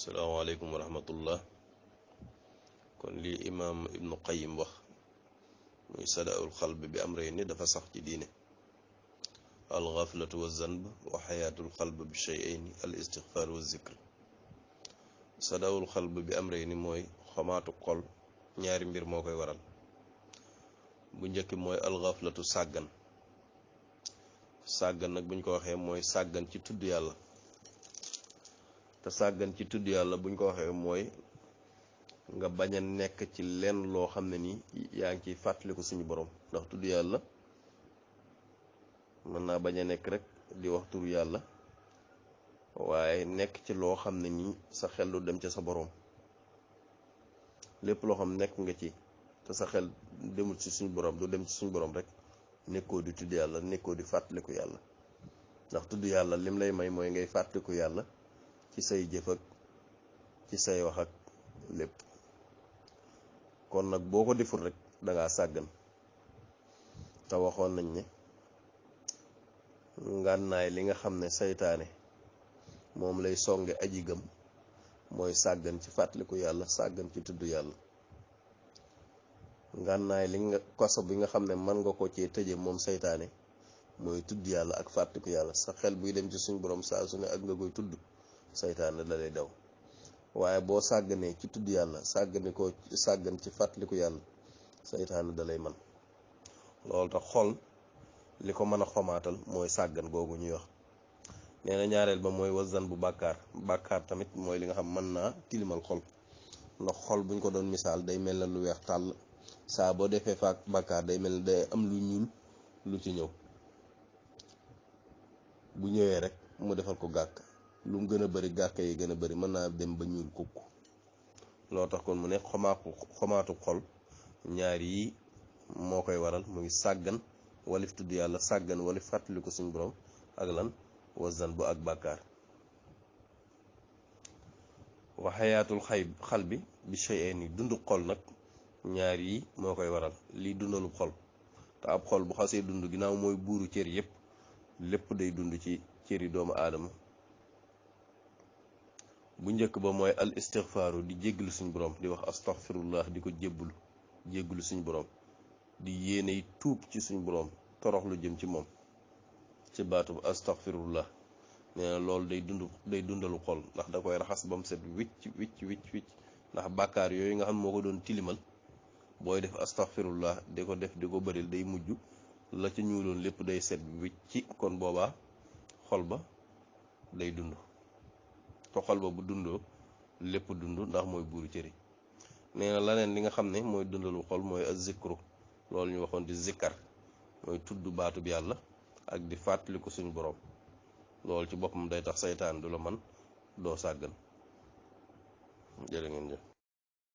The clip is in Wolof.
salaamaaleykum wa rahmatullah. kon lii imaam ibnu qayim wax muy sadaul xalb bi am rey ni dafa sax ci diine. al gaflatu wa zanb wa xayaatul xalb bi shay'ayni al istixfaar wa zikr. sadaul xalb bi am rey ni mooy xomaatu xol ñaari mbir moo koy waral. bu njëkk mooy al gaflatu sàggan. sàggan nag buñ ko waxee mooy sàggan ci tudd yàlla. te sàggan ci tudd yàlla buñ ko waxee mooy nga bañ a nekk ci lenn loo xam ne ni yaa ngi ciy fàttaliku suñu borom, ndax tudd yàlla mën naa bañ a nekk rek di wax turu yàlla waaye nekk ci loo xam ne nii sa xel du dem ca sa borom. lépp loo xam nekk nga ci te sa xel demul ci suñu borom, du dem ci suñu borom rek nekkoo di tudd yàlla, nekkoo di fàttaliku yàlla. ndax tudd yàlla lim lay may mooy ngay fàttaliku yàlla ci say jëf ak ci say wax ak lépp. kon nag boo ko deful rek dangaa sàggan. te waxoon nañ ne ngànnaay li nga xam ne saytaane moom lay songe aji gëm mooy sàggan ci fàttaliku yàlla, sàggan ci tudd yàlla. ngànnaay li nga kaso bi nga xam ne mën nga ko cee tëje moom saytaane mooy tudd yàlla ak fàttaliku yàlla. sa xel buy dem ci suñu borom saa su ne ak nga koy tudd, saytaane da lay daw. waaye boo sàgganee ci tudd yàlla, sàggan ci fàttaliku yàlla, saytaane da lay man. loolu tax xol li ko mën a xomaatal mooy sàggan googu ñuy wax. nee na ñaareel ba mooy wazan bu bàkkaar. bàkkaar tamit mooy li nga xam mën naa tilimal xol. ndax xol buñ ko doon misaal day mel na lu weex tàll, saa boo defee faak bàkkaar day mel ne day am lu ñuul lu ci ñëw. bu ñëwee rek mu defal ko gàkk, lu mu gën a bari gàkk yi gën a bari, mën naa dem ba ñuul kukk. loo tax kon mu ne xomaatu xol ñaar yi moo koy waral, muy sàggan walif tudd yàlla, sàggan walif fàttaliku suñu borom, ak lan wazan bu ak bàkkaar. wa xayaatul xal bi shay'ayni dundu xol nag ñaar yi moo koy waral. lii dundalu xol, te ab xol bu xasee dund ginnaaw mooy buuru cër yépp, lépp day dund ci cëri doomu aadama. bu njëkk ba mooy al istigfaaru, di jégglu suñu borom, di wax astaghfirullah, di ko jégglu suñu borom, di yéeney tuub ci suñu borom, torox lu jëm ci moom ci baatu bu astaghfirullah. nee na loolu day dundalu xol, ndax da koy raxas ba mu set wicc. ndax bàkkaar yooyu nga xam moo ko doon tilimal, booy def astaghfirullah di ko def di ko bëril, day mujj la ca ñuuloon lépp day set wicc. kon boobaa xol ba day dund. te xol ba bu dundoo lépp dund, ndax mooy buuru cëri. nee na leneen li nga xam ne mooy dundalu xol mooy az-zikru. loolu ñu waxoon di zikkar, mooy tudd baatu bi yàlla ak di fàttaliku suñu borom. loolu ci boppam day tax saytaan du la man, doo sàggan. jërë ngeen jëf.